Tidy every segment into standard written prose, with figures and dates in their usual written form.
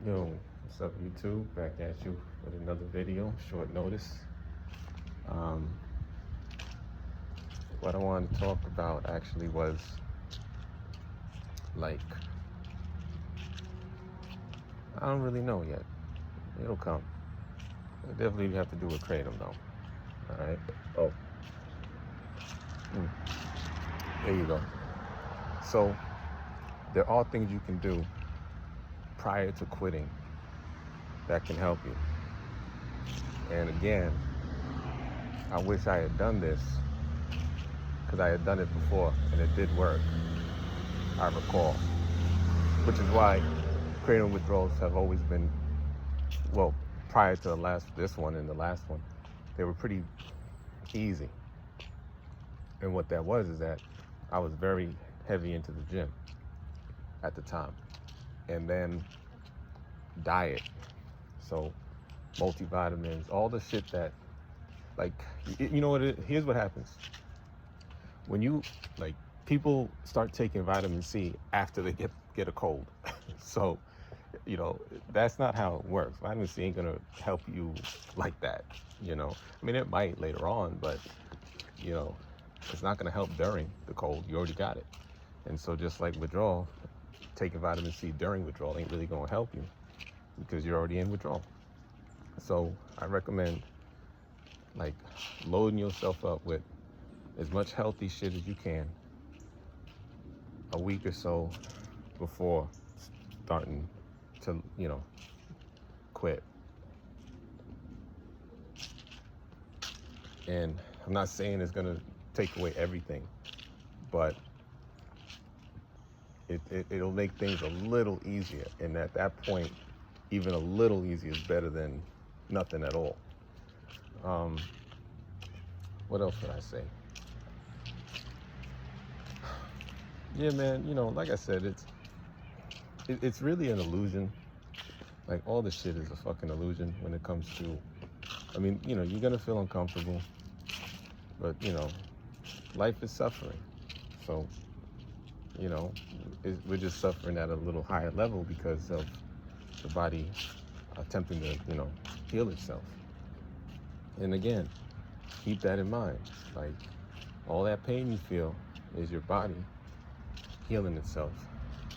Yo, what's up YouTube? Back at you with another video, short notice. Um, what I wanted to talk about actually was like, I don't really know yet. It'll come. I definitely have to do with Kratom though. Alright? Oh. There you go. So, there are things you can do prior to quitting that can help you. And again, I wish I had done this because I had done it before and it did work, I recall. Which is why Kratom withdrawals have always been, well, prior to this one and the last one, they were pretty easy. And what that was is that I was very heavy into the gym at the time. And then diet. So multivitamins, all the shit that, like, you know what, here's what happens. When you, like, people start taking vitamin C after they get a cold. So, you know, that's not how it works. Vitamin C ain't gonna help you like that, you know. I mean, it might later on, but, you know, it's not gonna help during the cold. You already got it. And so just like withdrawal, taking vitamin C during withdrawal ain't really gonna help you because you're already in withdrawal. So I recommend, like, loading yourself up with as much healthy shit as you can a week or so before starting to, you know, quit. And I'm not saying it's gonna take away everything, but it'll make things a little easier. And at that point, even a little easier is better than nothing at all. What else would I say? Yeah, man, you know, like I said, it's really an illusion. Like, all this shit is a fucking illusion when it comes to, I mean, you know, you're gonna feel uncomfortable, but, you know, life is suffering. So, you know, we're just suffering at a little higher level because of the body attempting to, you know, heal itself. And again, keep that in mind. Like, all that pain you feel is your body healing itself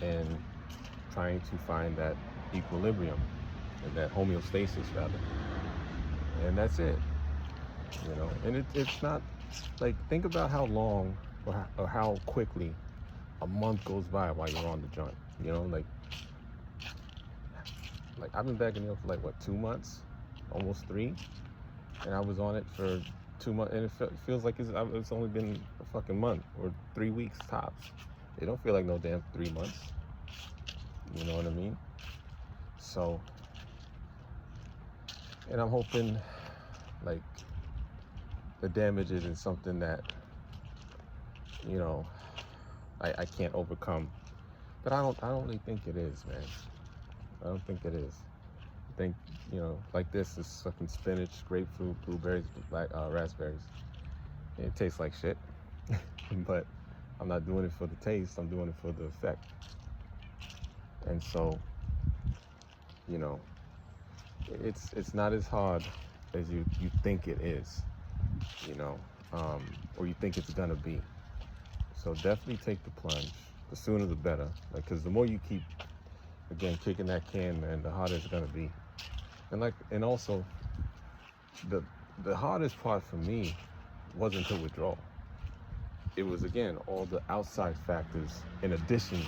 and trying to find that equilibrium and that homeostasis, rather. And that's it, you know. And it's not, like, think about how long or how quickly a month goes by while you're on the joint, you know. Like I've been back in the for like, what, 2 months, almost 3, and I was on it for 2 months, and it feels like it's only been a fucking month or 3 weeks tops. It don't feel like no damn 3 months. You know what I mean? So, and I'm hoping, like, the damage isn't something that, you know, I can't overcome. But I don't really think it is, man. I don't think it is. I think, you know, like this is fucking spinach, grapefruit, blueberries, raspberries. It tastes like shit. But I'm not doing it for the taste, I'm doing it for the effect. And so, you know, it's not as hard as you think it is, you know, or you think it's gonna be. So definitely take the plunge. The sooner the better, like, because the more you keep, again, kicking that can, man, the harder it's gonna be. And also, the hardest part for me wasn't to withdraw. It was, again, all the outside factors in addition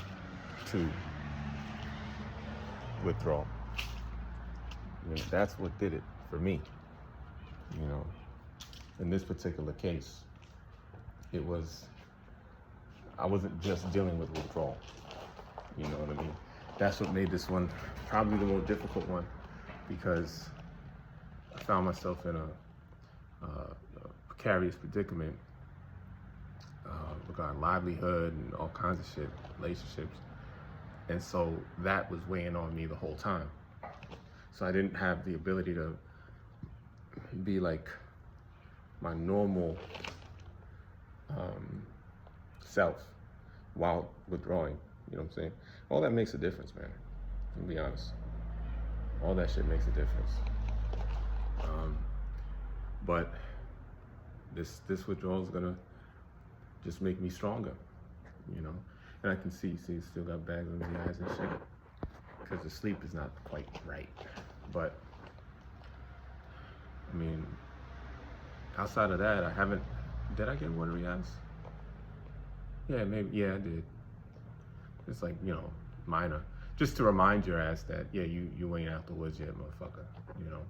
to withdrawal. You know, that's what did it for me. You know, in this particular case, I wasn't just dealing with withdrawal. You know what I mean? That's what made this one probably the more difficult one, because I found myself in a precarious predicament regarding livelihood and all kinds of shit, relationships. And so that was weighing on me the whole time. So I didn't have the ability to be like my normal self while withdrawing. You know what I'm saying? All that makes a difference, man. I'll be honest. All that shit makes a difference. But this withdrawal is gonna just make me stronger, you know. And I can see, still got bags under the eyes and shit, because the sleep is not quite right. But I mean, outside of that, I haven't. Did I get watery eyes? Yeah, maybe. Yeah, I did. It's like, you know, minor. Just to remind your ass that, yeah, you ain't out the woods yet, motherfucker. You know.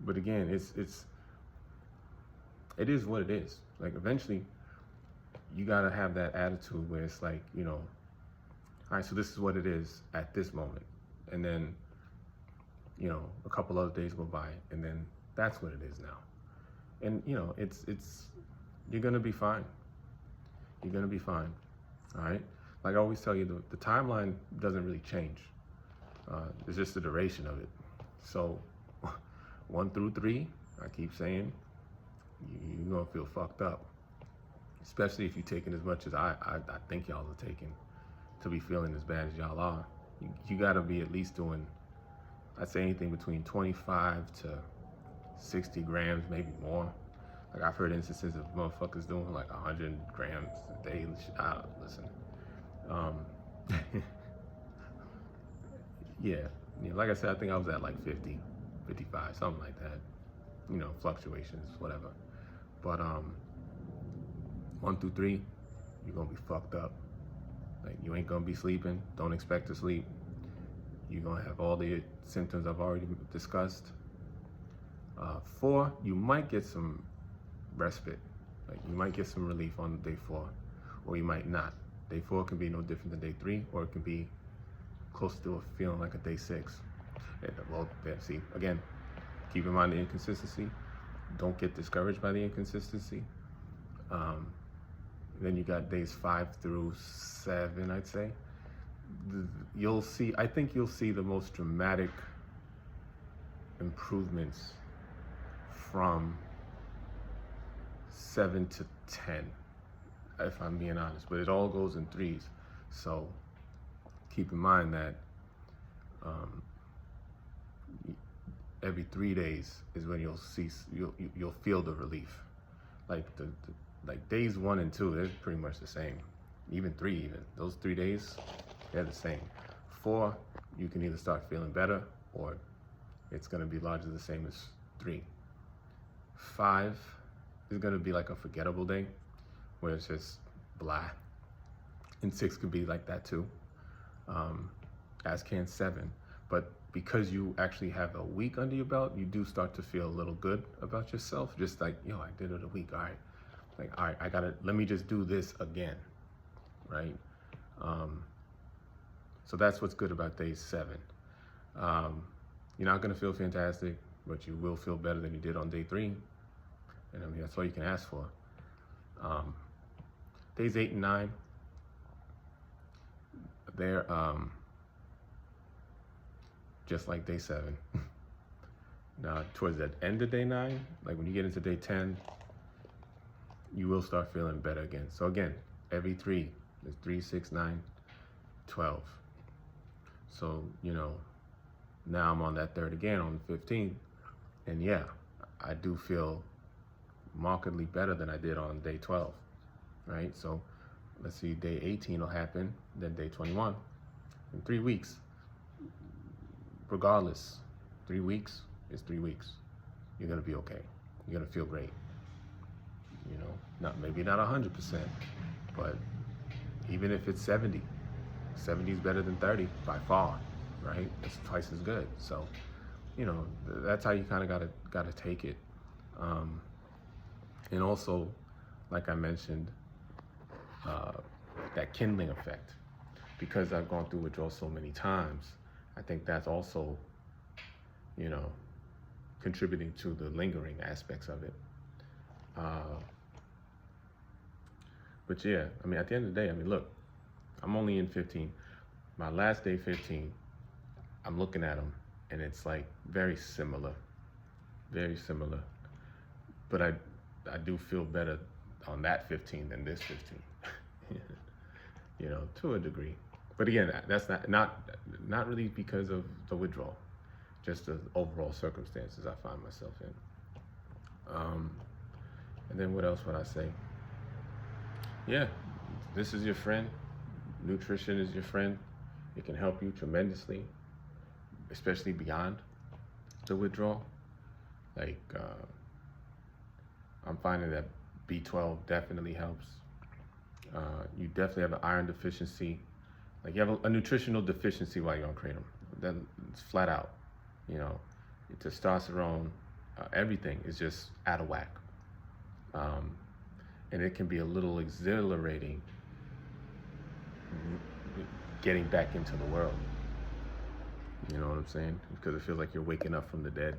But again, it is what it is. Like, eventually, you gotta have that attitude where it's like, you know, all right, so this is what it is at this moment, and then, you know, a couple other days go by, and then that's what it is now. And you know, it's you're gonna be fine. You're gonna be fine. All right. Like I always tell you, the timeline doesn't really change. It's just the duration of it. So 1 through 3, I keep saying, you're gonna feel fucked up, especially if you're taking as much as I think y'all are taking to be feeling as bad as y'all are. You gotta be at least doing, I'd say, anything between 25 to 60 grams, maybe more. Like, I've heard instances of motherfuckers doing like 100 grams a day. Listen, yeah, like I said, I think I was at like 50, 55, something like that. You know, fluctuations, whatever. But 1 through 3, you're gonna be fucked up. Like, you ain't gonna be sleeping. Don't expect to sleep. You're gonna have all the symptoms I've already discussed. 4, you might get some respite. Like, you might get some relief on day 4, or you might not. Day 4 can be no different than day 3, or it can be close to a feeling like a day 6. Well, see, again, keep in mind the inconsistency. Don't get discouraged by the inconsistency. Then you got days 5 through 7, I'd say. I think you'll see the most dramatic improvements from 7 to 10, if I'm being honest, but it all goes in 3s. So keep in mind that every 3 days is when you'll feel the relief. Like like days 1 and 2, they're pretty much the same. Even 3, those 3 days, they're the same. 4, you can either start feeling better, or it's gonna be largely the same as 3. 5 is gonna be like a forgettable day, where it's just blah. And 6 could be like that too, as can 7. But because you actually have a week under your belt, you do start to feel a little good about yourself. Just like, yo, I did it a week, all right. Like, all right, let me just do this again, right? So that's what's good about day 7. You're not gonna feel fantastic, but you will feel better than you did on day 3. And I mean, that's all you can ask for. Days 8 and 9, they're just like day 7. Now, towards the end of day 9, like when you get into day 10, you will start feeling better again. So again, every 3, there's 3, 6, 9, 12. So, you know, now I'm on that 3rd again, on the 15th. And yeah, I do feel markedly better than I did on day 12, right? So let's see, day 18 will happen, then day 21. In 3 weeks, regardless, 3 weeks is 3 weeks. You're gonna be okay. You're gonna feel great. You know, maybe not 100%, but even if it's 70, 70 is better than 30 by far, right? It's twice as good. So, you know, that's how you kind of gotta take it. And also, like I mentioned, that kindling effect. Because I've gone through withdrawal so many times, I think that's also, you know, contributing to the lingering aspects of it. But yeah, I mean, at the end of the day, I mean, look, I'm only in 15. My last day 15, I'm looking at them, and it's like very similar. But I do feel better on that 15 than this 15, you know, to a degree. But again, that's not really because of the withdrawal, just the overall circumstances I find myself in. And then what else would I say? Yeah, this is your friend. Nutrition is your friend. It can help you tremendously, especially beyond the withdrawal. Like, I'm finding that B12 definitely helps. You definitely have an iron deficiency. Like, you have a nutritional deficiency while you're on Kratom. Then it's flat out. You know, your testosterone, everything is just out of whack. And it can be a little exhilarating getting back into the world. You know what I'm saying? Because it feels like you're waking up from the dead.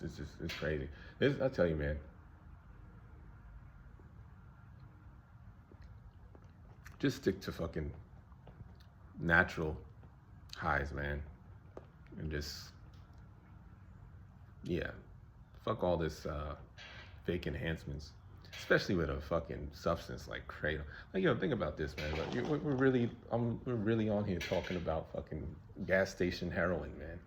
It's crazy. I tell you, man. Just stick to fucking natural highs, man. And just, yeah. Fuck all this fake enhancements. Especially with a fucking substance like Kratom. Like, yo, think about this, man. Like, we're really on here talking about fucking gas station heroin, man.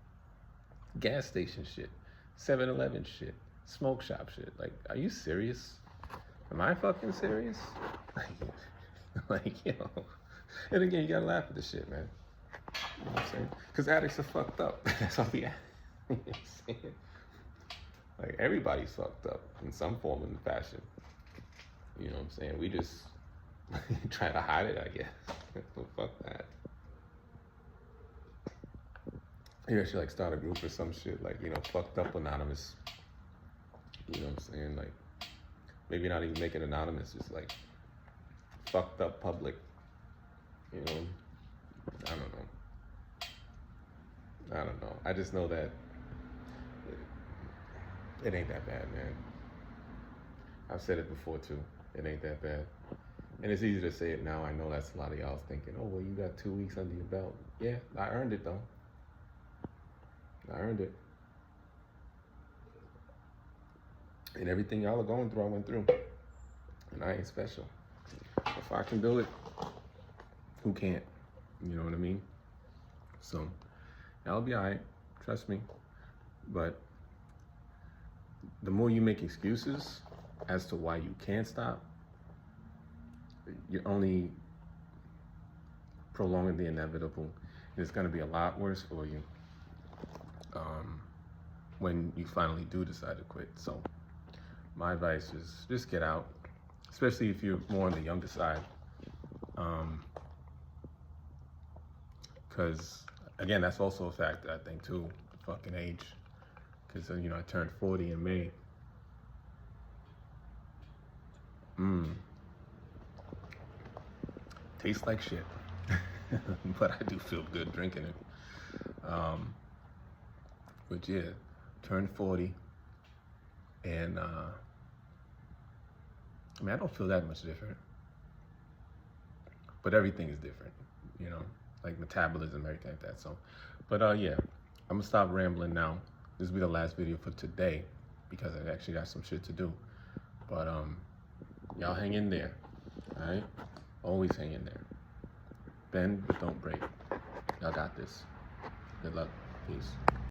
Gas station shit. 7-Eleven shit. Smoke shop shit. Like, are you serious? Am I fucking serious? Like, you know. And again, you gotta laugh at this shit, man. You know what I'm saying? Because addicts are fucked up. That's all we have. You know what I'm saying? Like, everybody's fucked up in some form and fashion. You know what I'm saying? We just try to hide it, I guess. Well, fuck that. Maybe I should like start a group or some shit, like, you know, fucked up anonymous. You know what I'm saying? Like, maybe not even make it anonymous, just like fucked up public. You know? I don't know. I just know that it ain't that bad, man. I've said it before too. It ain't that bad. And it's easy to say it now. I know that's a lot of y'all thinking, oh, well, you got 2 weeks under your belt. Yeah, I earned it though. I earned it. And everything y'all are going through, I went through. And I ain't special. If I can do it, who can't? You know what I mean? So, y'all be all right. Trust me. But the more you make excuses as to why you can't stop, you're only prolonging the inevitable. And it's going to be a lot worse for you when you finally do decide to quit. So my advice is just get out, especially if you're more on the younger side. Because, again, that's also a factor, I think, too, fucking age. Because, you know, I turned 40 in May. Tastes like shit. But I do feel good drinking it. But yeah, turned 40. And, I mean, I don't feel that much different. But everything is different, you know? Like metabolism, everything like that. So, but yeah, I'm gonna stop rambling now. This will be the last video for today because I actually got some shit to do. But y'all hang in there, all right? Always hang in there. Bend but don't break. Y'all got this. Good luck. Peace.